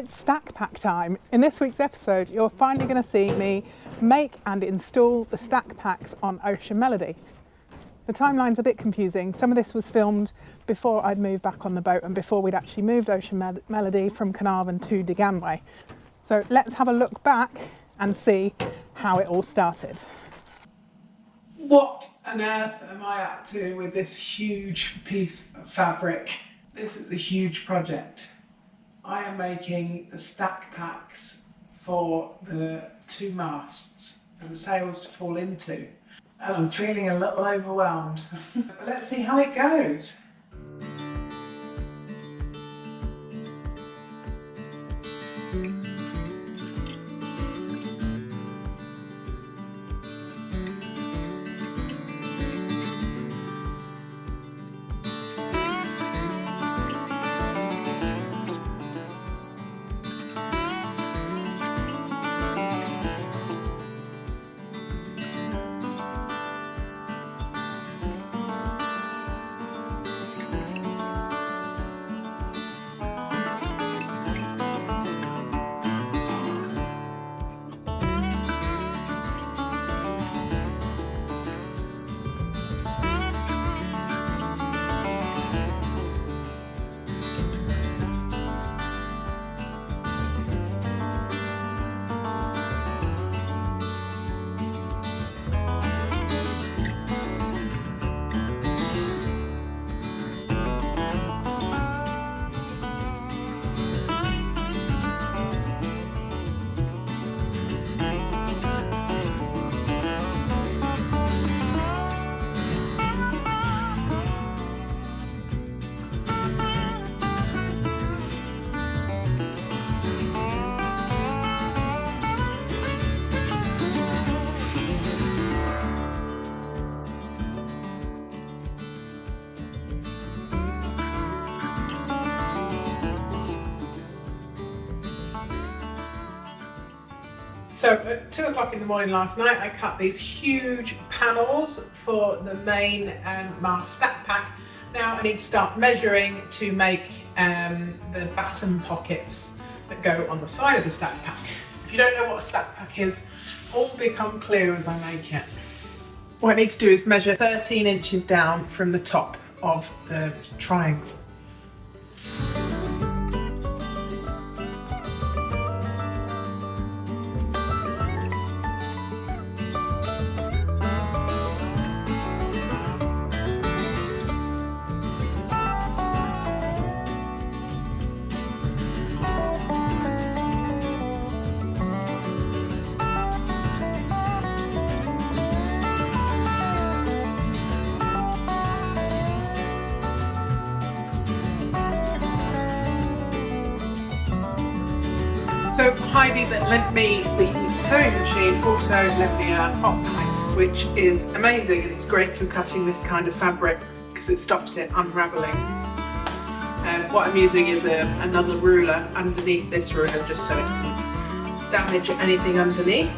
It's stack pack time. In this week's episode, you're finally going to see me make and install the stack packs on Ocean Melody. The timeline's a bit confusing. Some of this was filmed before I'd moved back on the boat and before we'd actually moved Ocean Melody from Carnarvon to Deganwy. So let's have a look back and see how it all started. What on earth am I up to with this huge piece of fabric? This is a huge project. I am making the stack packs for the two masts for the sails to fall into, and I'm feeling a little overwhelmed. But let's see how it goes. So at 2 o'clock in the morning last night, I cut these huge panels for the main mast stack pack. Now I need to start measuring to make the batten pockets that go on the side of the stack pack. If you don't know what a stack pack is, all will become clear as I make it. What I need to do is measure 13 inches down from the top of the triangle. So Heidi that lent me the sewing machine also lent me a hot knife, which is amazing, and it's great for cutting this kind of fabric because it stops it unravelling. What I'm using is another ruler underneath this ruler just so it doesn't damage anything underneath.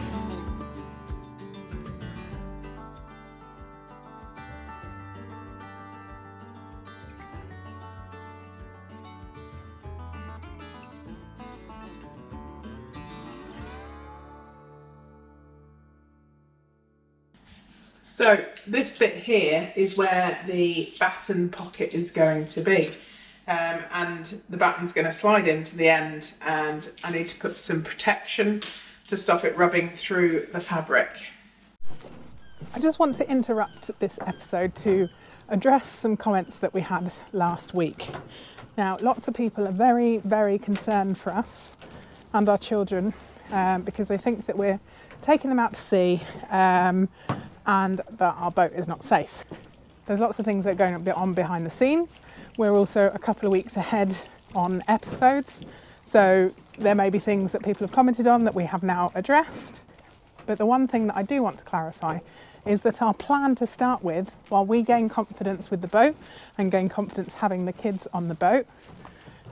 So this bit here is where the batten pocket is going to be, and the batten's going to slide into the end, and I need to put some protection to stop it rubbing through the fabric. I just want to interrupt this episode to address some comments that we had last week. Now, lots of people are very, very concerned for us and our children because they think that we're taking them out to sea and that our boat is not safe. There's lots of things that are going on behind the scenes. We're also a couple of weeks ahead on episodes, so there may be things that people have commented on that we have now addressed. But the one thing that I do want to clarify is that our plan to start with, while we gain confidence with the boat and gain confidence having the kids on the boat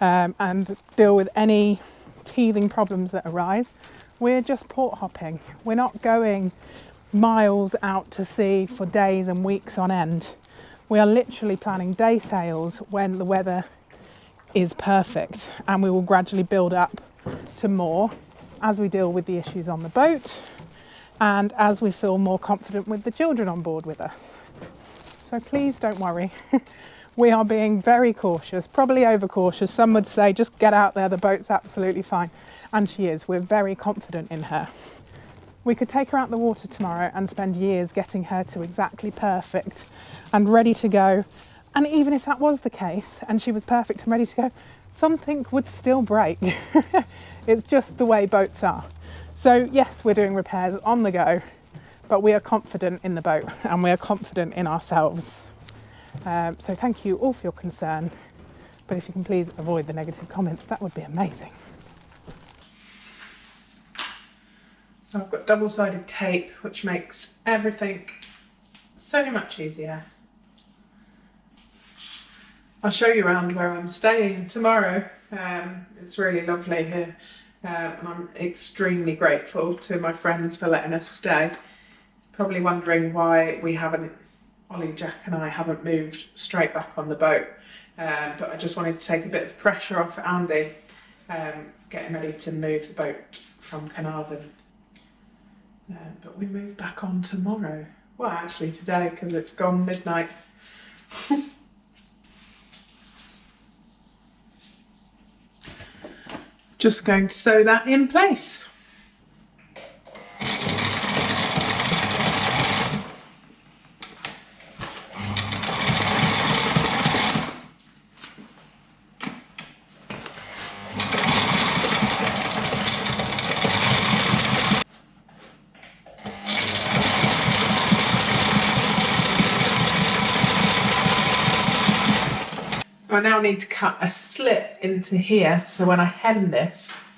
and deal with any teething problems that arise, we're just port hopping. We're not going miles out to sea for days and weeks on end. We are literally planning day sails when the weather is perfect, and we will gradually build up to moor as we deal with the issues on the boat and as we feel more confident with the children on board with us. So please don't worry. We are being very cautious, probably overcautious. Some would say just get out there, the boat's absolutely fine. And she is. We're very confident in her. We could take her out the water tomorrow and spend years getting her to exactly perfect and ready to go. And even if that was the case and she was perfect and ready to go, something would still break. It's just the way boats are. So yes, we're doing repairs on the go, but we are confident in the boat and we are confident in ourselves. So thank you all for your concern, but if you can please avoid the negative comments, that would be amazing. So I've got double-sided tape, which makes everything so much easier. I'll show you around where I'm staying tomorrow. It's really lovely here, and I'm extremely grateful to my friends for letting us stay. Probably wondering why we haven't, Ollie, Jack and I haven't moved straight back on the boat, but I just wanted to take a bit of pressure off Andy, getting ready to move the boat from Carnarvon. But we move back on tomorrow. Well, actually today, because it's gone midnight. Just going to sew that in place. So I now need to cut a slit into here, so when I hem this,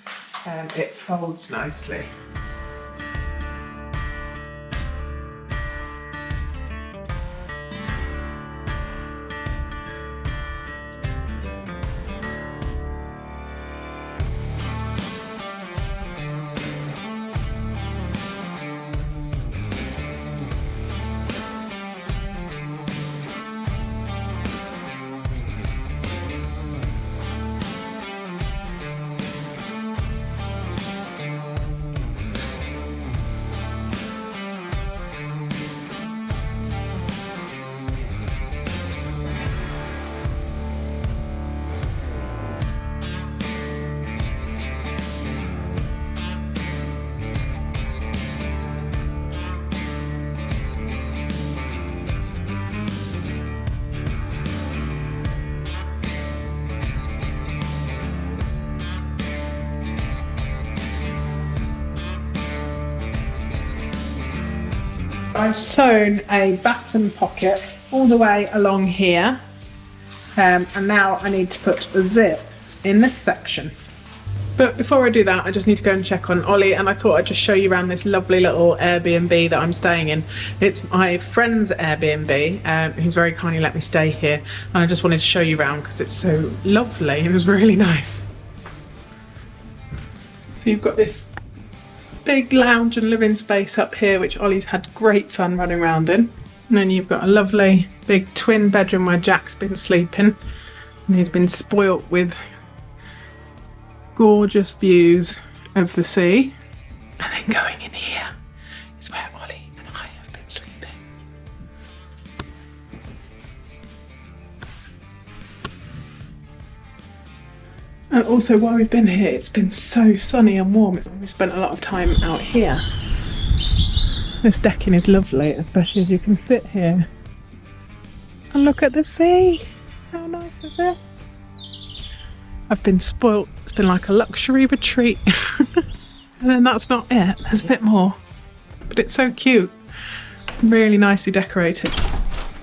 it folds nicely. I've sewn a batten pocket all the way along here, and now I need to put a zip in this section. But before I do that, I just need to go and check on Ollie, and I thought I'd just show you around this lovely little Airbnb that I'm staying in. It's my friend's Airbnb, who's very kindly let me stay here, and I just wanted to show you around because it's so lovely. It was really nice. So you've got this big lounge and living space up here, which Ollie's had great fun running around in. And then you've got a lovely big twin bedroom where Jack's been sleeping, and he's been spoilt with gorgeous views of the sea. And then going in here is where Ollie and I have been sleeping. And also while we've been here, it's been so sunny and warm. We spent a lot of time out here. This decking is lovely, especially as you can sit here and look at the sea. How nice is this? I've been spoilt. It's been like a luxury retreat. And then that's not it. There's a bit more. But it's so cute. Really nicely decorated.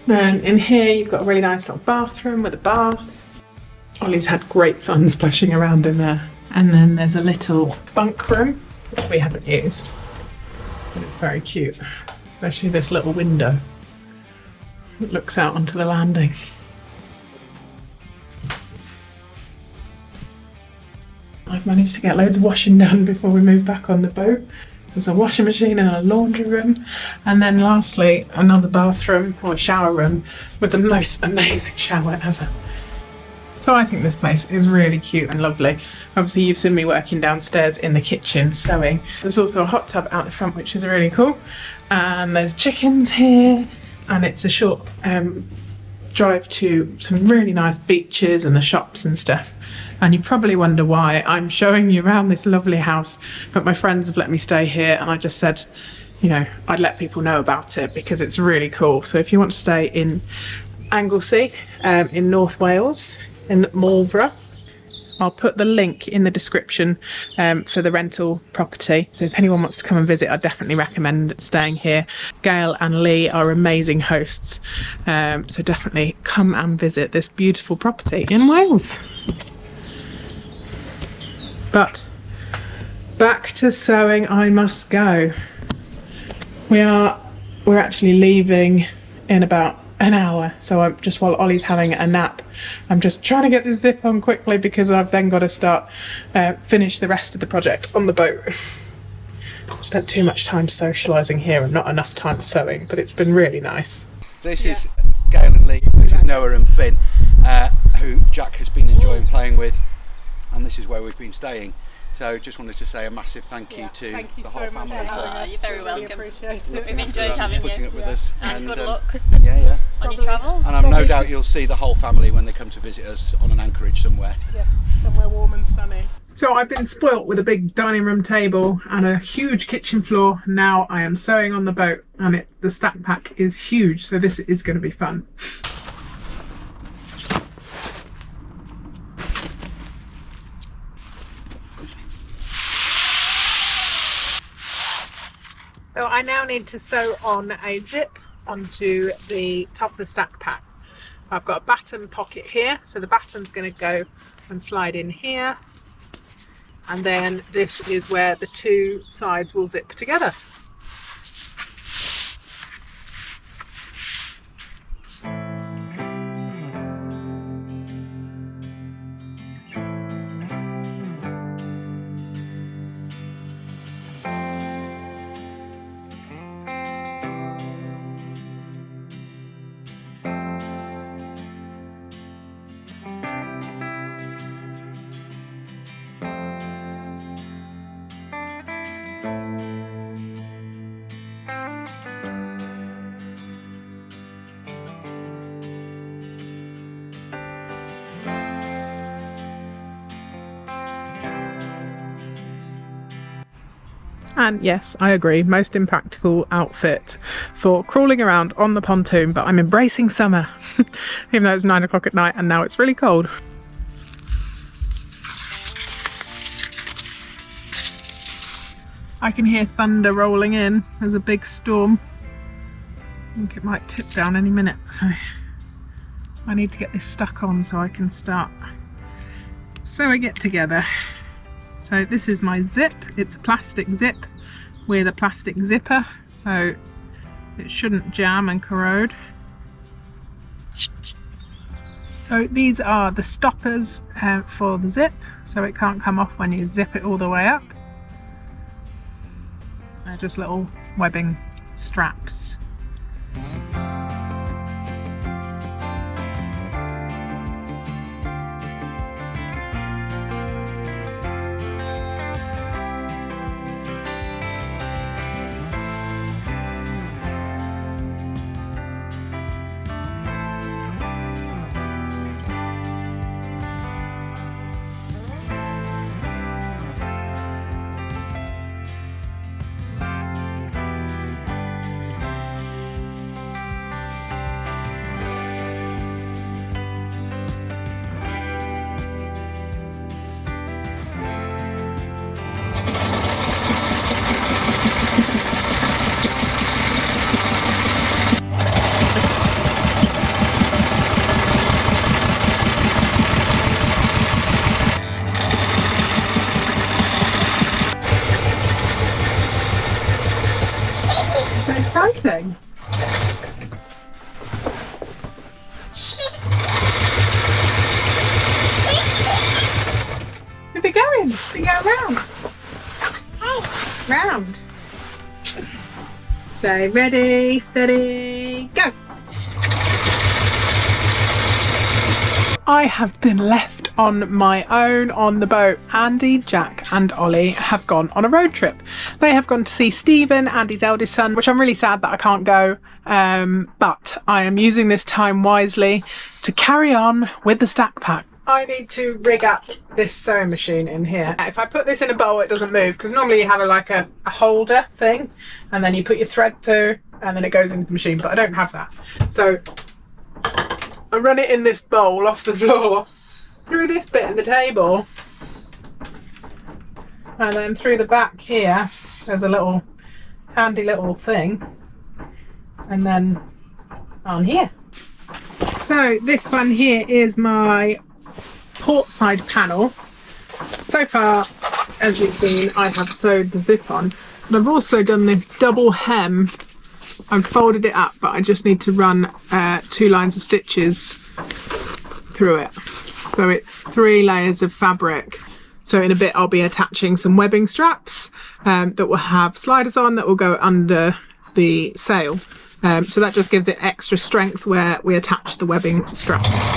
Then in here you've got a really nice little bathroom with a bath. Ollie's had great fun splashing around in there. And then there's a little bunk room, which we haven't used. But it's very cute. Especially this little window that looks out onto the landing. I've managed to get loads of washing done before we move back on the boat. There's a washing machine and a laundry room, and then lastly another bathroom or shower room with the most amazing shower ever. So I think this place is really cute and lovely. Obviously you've seen me working downstairs in the kitchen sewing. There's also a hot tub out the front which is really cool. And there's chickens here, and it's a short drive to some really nice beaches and the shops and stuff. And you probably wonder why I'm showing you around this lovely house, but my friends have let me stay here, and I just said, you know, I'd let people know about it because it's really cool. So if you want to stay in Anglesey, in North Wales, in Mhere, I'll put the link in the description for the rental property. So if anyone wants to come and visit, I definitely recommend staying here. Gail and Lee are amazing hosts. So definitely come and visit this beautiful property in Wales. But back to sewing I must go. We're actually leaving in about an hour, so I'm just, while Ollie's having a nap, I'm just trying to get this zip on quickly because I've then got to start finish the rest of the project on the boat. Spent too much time socialising here and not enough time sewing, but it's been really nice. This is Gail and Lee, this is Noah and Finn, who Jack has been enjoying playing with, and this is where we've been staying. So just wanted to say a massive thank you to the whole family. You're very welcome. Appreciate it. We've enjoyed having putting you. up with us. And good luck on your travels. And I'm no doubt you'll see the whole family when they come to visit us on an anchorage somewhere. Yes, somewhere warm and sunny. So I've been spoilt with a big dining room table and a huge kitchen floor. Now I am sewing on the boat, and the stack pack is huge, so this is going to be fun. So I now need to sew on a zip onto the top of the stack pack. I've got a batten pocket here, so the batten's going to go and slide in here, and then this is where the two sides will zip together. And yes, I agree, most impractical outfit for crawling around on the pontoon, but I'm embracing summer, even though it's 9 o'clock at night and now it's really cold. I can hear thunder rolling in. There's a big storm. I think it might tip down any minute, so I need to get this stuck on so I can start sewing it together. So this is my zip. It's a plastic zip with a plastic zipper, so it shouldn't jam and corrode. So these are the stoppers for the zip, so it can't come off when you zip it all the way up. They're just little webbing straps. Exciting. Is it going? Is it going round? Round. So ready, steady, go. I have been left on my own on the boat. Andy, Jack and Ollie have gone on a road trip. They have gone to see Stephen, Andy's eldest son, which I'm really sad that I can't go, but I am using this time wisely to carry on with the stack pack. I need to rig up this sewing machine in here. If I put this in a bowl, it doesn't move, because normally you have a holder thing, and then you put your thread through, and then it goes into the machine, but I don't have that. So I run it in this bowl off the floor, through this bit of the table, and then through the back here, there's a little handy little thing, and then on here. So this one here is my port side panel. So far, as you've seen, I have sewed the zip on, but I've also done this double hem. I've folded it up, but I just need to run 2 lines of stitches through it. So it's 3 layers of fabric. So in a bit I'll be attaching some webbing straps that will have sliders on that will go under the sail. So that just gives it extra strength where we attach the webbing straps.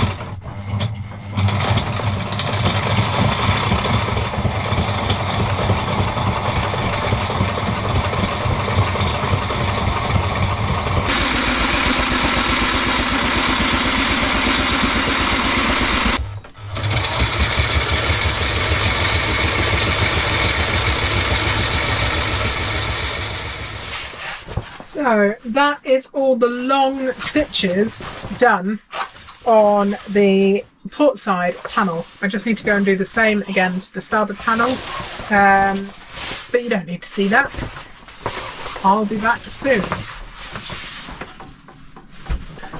So that is all the long stitches done on the port side panel. I just need to go and do the same again to the starboard panel, but you don't need to see that. I'll be back soon.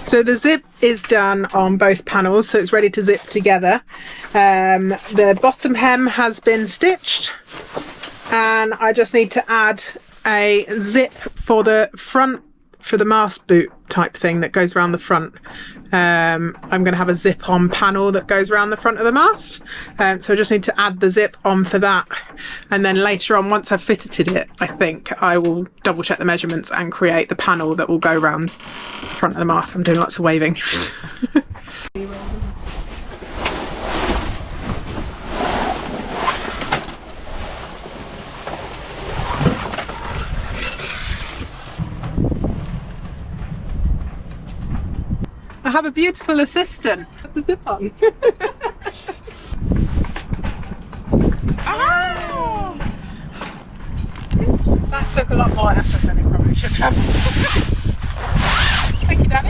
So the zip is done on both panels, so it's ready to zip together. The bottom hem has been stitched, and I just need to add a zip for the front, for the mast boot type thing that goes around the front. I'm going to have a zip on panel that goes around the front of the mast, so I just need to add the zip on for that, and then later on, once I've fitted it, I think I will double check the measurements and create the panel that will go around the front of the mast. I'm doing lots of waving. I have a beautiful assistant. Put the zip on. Oh! That took a lot more effort than it probably should have. Thank you, Danny.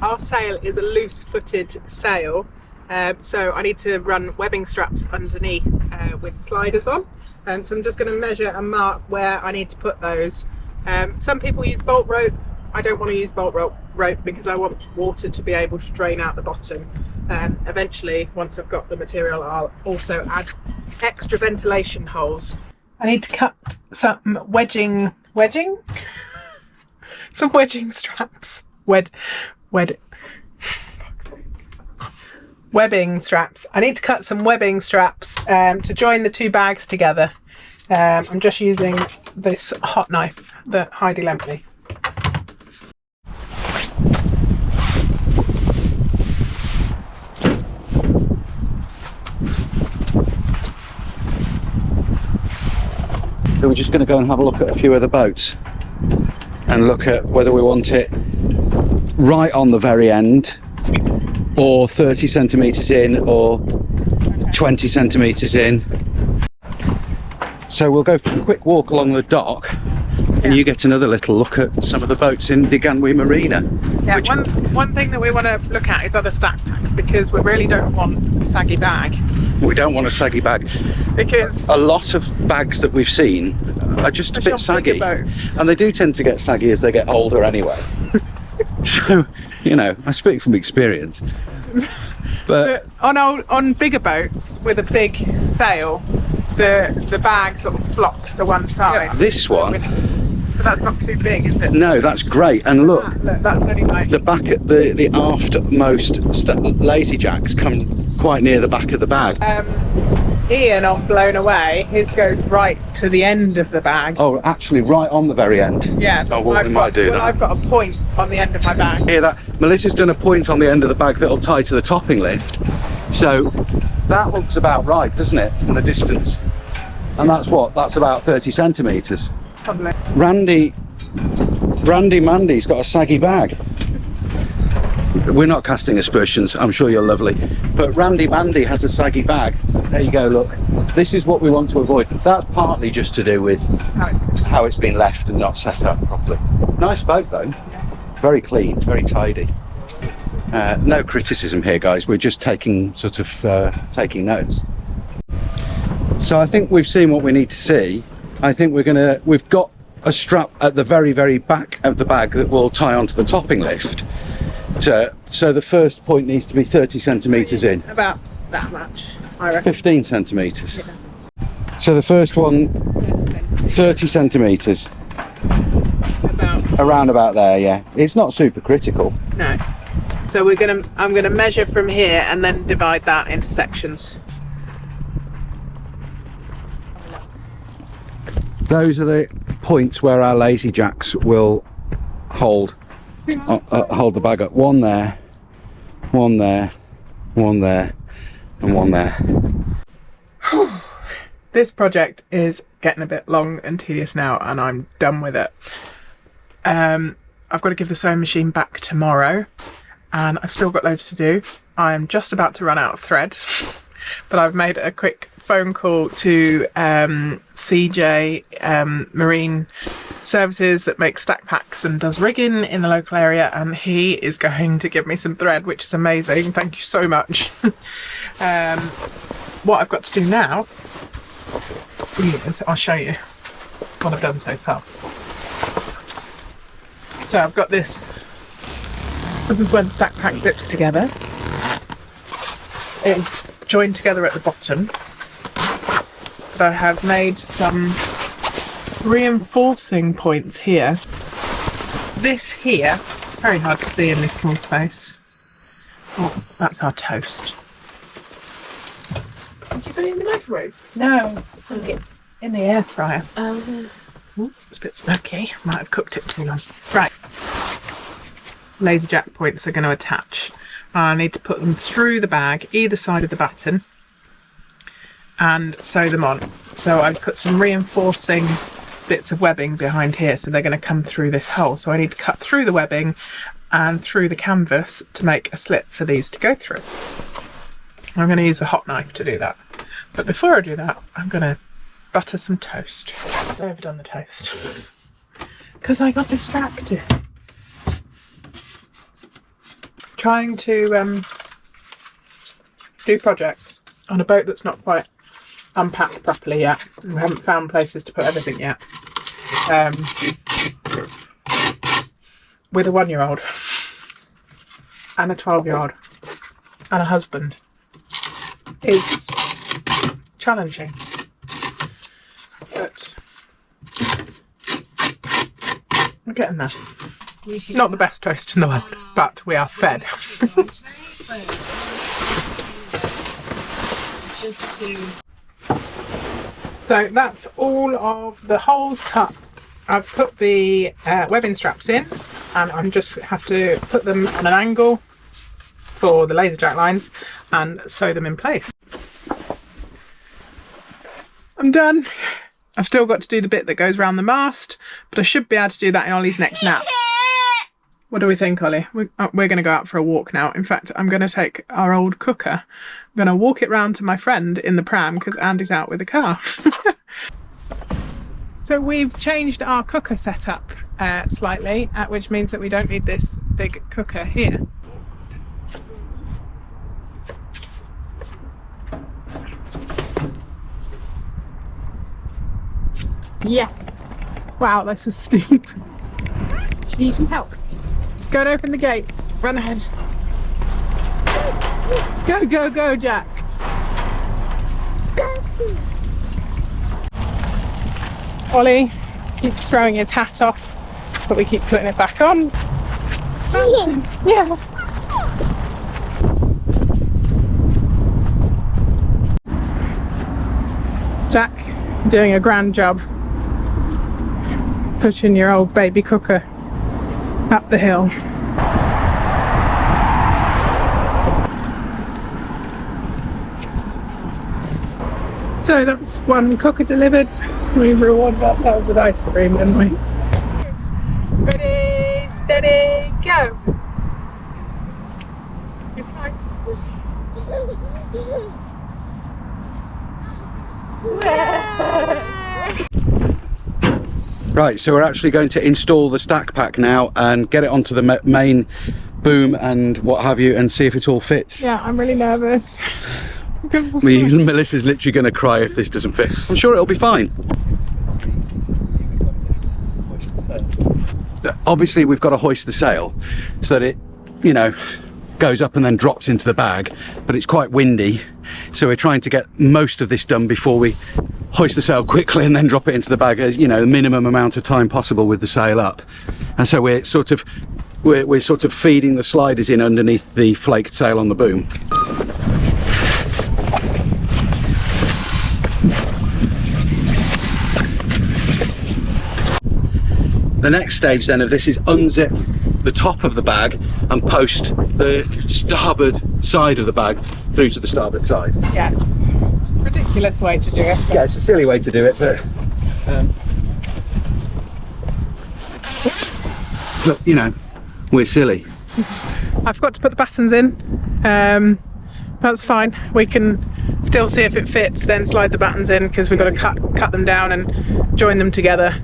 Our sail is a loose-footed sail, so I need to run webbing straps underneath with sliders on. So I'm just going to measure and mark where I need to put those. Some people use bolt rope. I don't want to use bolt rope because I want water to be able to drain out the bottom. Eventually, once I've got the material, I'll also add extra ventilation holes. I need to cut some wedging straps. Webbing straps. I need to cut some webbing straps to join the 2 bags together. I'm just using this hot knife that Heidi lent me. So we're just going to go and have a look at a few other boats and look at whether we want it right on the very end, or 30 centimetres in, or 20 centimetres in. So we'll go for a quick walk along the dock, and you get another little look at some of the boats in Diganwi Marina. Yeah, one thing that we want to look at is other stack packs, because we really don't want a saggy bag. We don't want a saggy bag, because a lot of bags that we've seen are just a bit saggy, and they do tend to get saggy as they get older anyway. So, you know, I speak from experience. But on bigger boats with a big sail, the bag sort of flops to one side. yeah, this one, but that's not too big, is it? no, that's great. And look, that's only like the back at the aftmost lazy jacks come quite near the back of the bag. Ian on Blown Away, his goes right to the end of the bag. Oh, actually, right on the very end. Yeah. Oh, well, we might do that. I've got a point on the end of my bag. Hear that? Melissa's done a point on the end of the bag that'll tie to the topping lift. So that looks about right, doesn't it, from the distance? And that's what? That's about 30 centimetres. Probably. Randy Mandy's got a saggy bag. We're not casting aspersions, I'm sure you're lovely. But Randy Mandy has a saggy bag. There you go, look. This is what we want to avoid. That's partly just to do with how it's been left and not set up properly. Nice boat though. Very clean, very tidy. No criticism here, guys. We're just taking taking notes. So I think we've seen what we need to see. I think we've got a strap at the very, very back of the bag that will tie onto the topping lift. So the first point needs to be 30 centimetres in. About that much, I reckon. 15 centimetres. Yeah. So the first one, 30 centimetres. Around about there, yeah. It's not super critical. No. So I'm gonna measure from here and then divide that into sections. Those are the points where our lazy jacks will hold the bag up. One there, one there, one there, and one there. This project is getting a bit long and tedious now, and I'm done with it. I've got to give the sewing machine back tomorrow, and I've still got loads to do. I'm just about to run out of thread, but I've made a quick phone call to CJ Marine Services that makes stack packs and does rigging in the local area, and he is going to give me some thread, which is amazing. Thank you so much. What I've got to do now is I'll show you what I've done so far. So I've got this. This is when stack pack zips together. It's joined together at the bottom. But I have made some reinforcing points here. This here, it's very hard to see in this small space. Oh, that's our toast. Did you put it in the microwave? No, in the air fryer. Ooh, it's a bit smoky. Might have cooked it too long. Right. Laser jack points are going to attach. I need to put them through the bag, either side of the batten, and sew them on. So I've put some reinforcing bits of webbing behind here, so they're going to come through this hole. So I need to cut through the webbing and through the canvas to make a slit for these to go through. I'm going to use the hot knife to do that. But before I do that, I'm going to butter some toast. I've overdone the toast because I got distracted. Trying to do projects on a boat that's not quite unpacked properly yet. We haven't found places to put everything yet. With a 1-year-old and a 12-year-old and a husband is challenging, but we're getting there. Not the best toast in the world, but we are fed. So that's all of the holes cut. I've put the webbing straps in, and I'm just have to put them on an angle for the laser jack lines and sew them in place. I'm done. I've still got to do the bit that goes around the mast, but I should be able to do that in Ollie's next nap. What do we think, Ollie? We're going to go out for a walk now. In fact, I'm going to take our old cooker. I'm going to walk it round to my friend in the pram because Andy's out with the car. So we've changed our cooker setup slightly, which means that we don't need this big cooker here. Yeah. Wow, this is steep. She needs some help. Go and open the gate. Run ahead. Go, go, go, Jack. Ollie keeps throwing his hat off, but we keep putting it back on. Yeah. Jack doing a grand job pushing your old baby cooker up the hill. So that's one cooker delivered. We rewarded ourselves with ice cream, didn't we? Ready, steady, go! It's fine. Right, so we're actually going to install the stack pack now and get it onto the main boom and what have you, and see if it all fits. Yeah, I'm really nervous. Melissa's literally going to cry if this doesn't fit. I'm sure it'll be fine. Obviously we've got to hoist the sail so that it, you know, goes up and then drops into the bag, but it's quite windy, so we're trying to get most of this done before we hoist the sail quickly and then drop it into the bag, as you know, the minimum amount of time possible with the sail up. And so we're sort of feeding the sliders in underneath the flaked sail on the boom. The next stage then of this is unzip the top of the bag and post the starboard side of the bag through to the starboard side. Yeah, ridiculous way to do it. Yeah, it's a silly way to do it, but you know, we're silly. I forgot to put the battens in. That's fine. We can still see if it fits, then slide the battens in, because we've got to cut them down and join them together.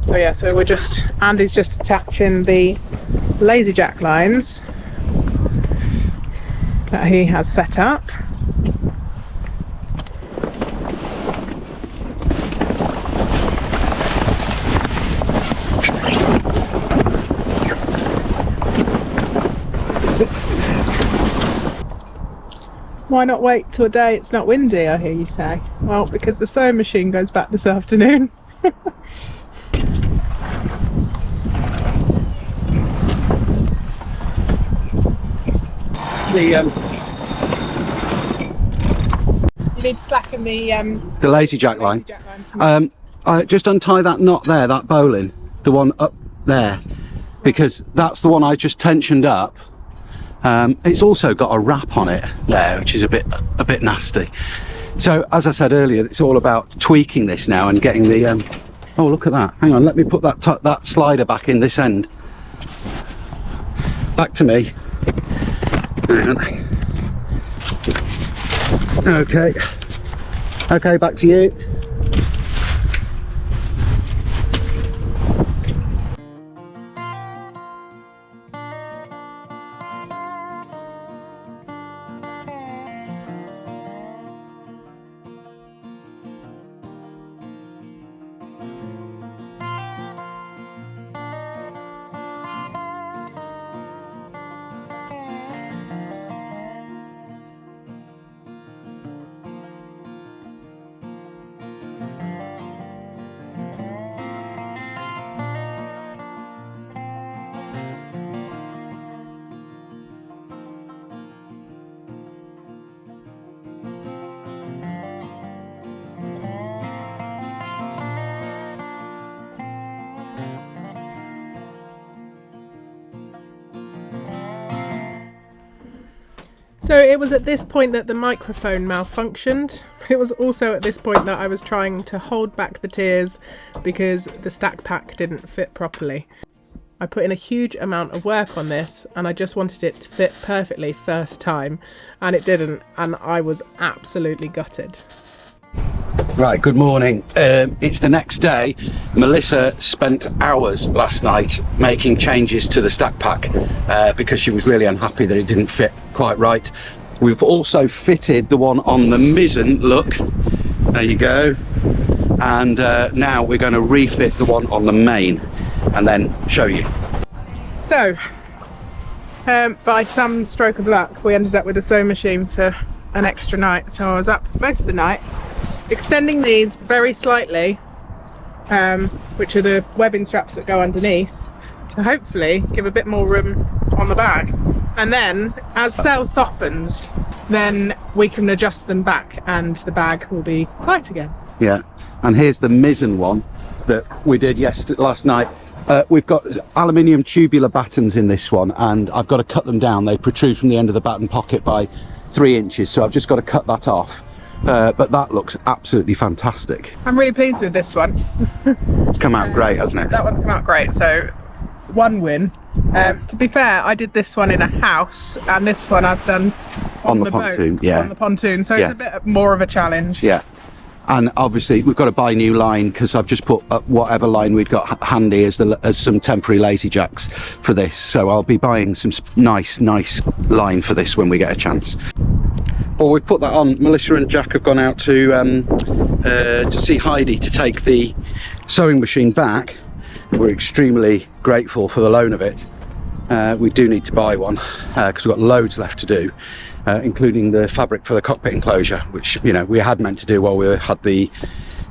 So yeah, so we're just, Andy's just attaching the lazy jack lines that he has set up. Why not wait till a day it's not windy, I hear you say? Well, because the sewing machine goes back this afternoon. You need to slacken the lazy jack line. I just untie that knot there, that bowline, the one up there, because that's the one I just tensioned up. It's also got a wrap on it there, which is a bit nasty. So as I said earlier, it's all about tweaking this now and getting the oh, look at that. Hang on, let me put that slider back in this end. Back to me. Okay, back to you. So it was at this point that the microphone malfunctioned. It was also at this point that I was trying to hold back the tears because the stack pack didn't fit properly. I put in a huge amount of work on this and I just wanted it to fit perfectly first time, and it didn't, and I was absolutely gutted. Right, good morning. It's the next day. Melissa spent hours last night making changes to the stack pack because she was really unhappy that it didn't fit quite right. We've also fitted the one on the mizzen, look, there you go, and now we're going to refit the one on the main and then show you. So by some stroke of luck we ended up with a sewing machine for an extra night, so I was up most of the night extending these very slightly, which are the webbing straps that go underneath, to hopefully give a bit more room on the bag. And then as sail softens, then we can adjust them back and the bag will be tight again. Yeah, and here's the mizzen one that we did last night. We've got aluminium tubular battens in this one, and I've got to cut them down. They protrude from the end of the batten pocket by 3 inches, so I've just got to cut that off. But that looks absolutely fantastic. I'm really pleased with this one. It's come out great, hasn't it? That one's come out great, so 1 win. To be fair, I did this one in a house, and this one I've done on the pontoon, boat, yeah. on the pontoon, so Yeah. it's a bit more of a challenge. Yeah. And obviously we've got to buy new line, because I've just put up whatever line we'd got handy as some temporary lazy jacks for this. So I'll be buying some nice line for this when we get a chance. Well, we've put that on. Melissa and Jack have gone out to see Heidi to take the sewing machine back. We're extremely grateful for the loan of it. We do need to buy one because we've got loads left to do. Including the fabric for the cockpit enclosure, which, you know, we had meant to do while we had the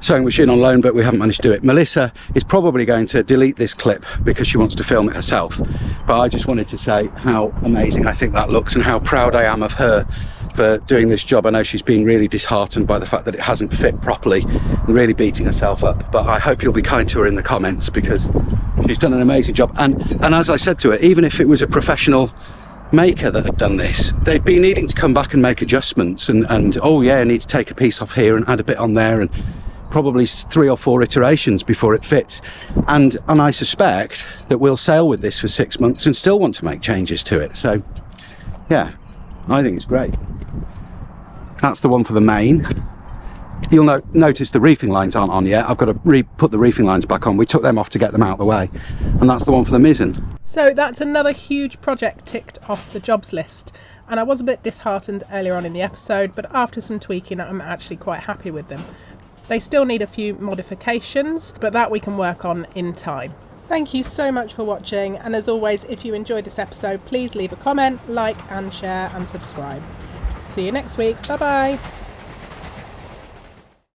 sewing machine on loan, but we haven't managed to do it. Melissa is probably going to delete this clip because she wants to film it herself, but I just wanted to say how amazing I think that looks and how proud I am of her for doing this job. I know she's been really disheartened by the fact that it hasn't fit properly and really beating herself up, but I hope you'll be kind to her in the comments because she's done an amazing job. And as I said to her, even if it was a professional maker that had done this, they'd be needing to come back and make adjustments and oh yeah, I need to take a piece off here and add a bit on there, and probably 3 or 4 iterations before it fits. And I suspect that we'll sail with this for 6 months and still want to make changes to it. So yeah, I think it's great. That's the one for the main. You'll notice the reefing lines aren't on yet. I've got to put the reefing lines back on. We took them off to get them out of the way. And that's the one for the mizzen. So that's another huge project ticked off the jobs list. And I was a bit disheartened earlier on in the episode, but after some tweaking, I'm actually quite happy with them. They still need a few modifications, but that we can work on in time. Thank you so much for watching. And as always, if you enjoyed this episode, please leave a comment, like and share and subscribe. See you next week. Bye bye.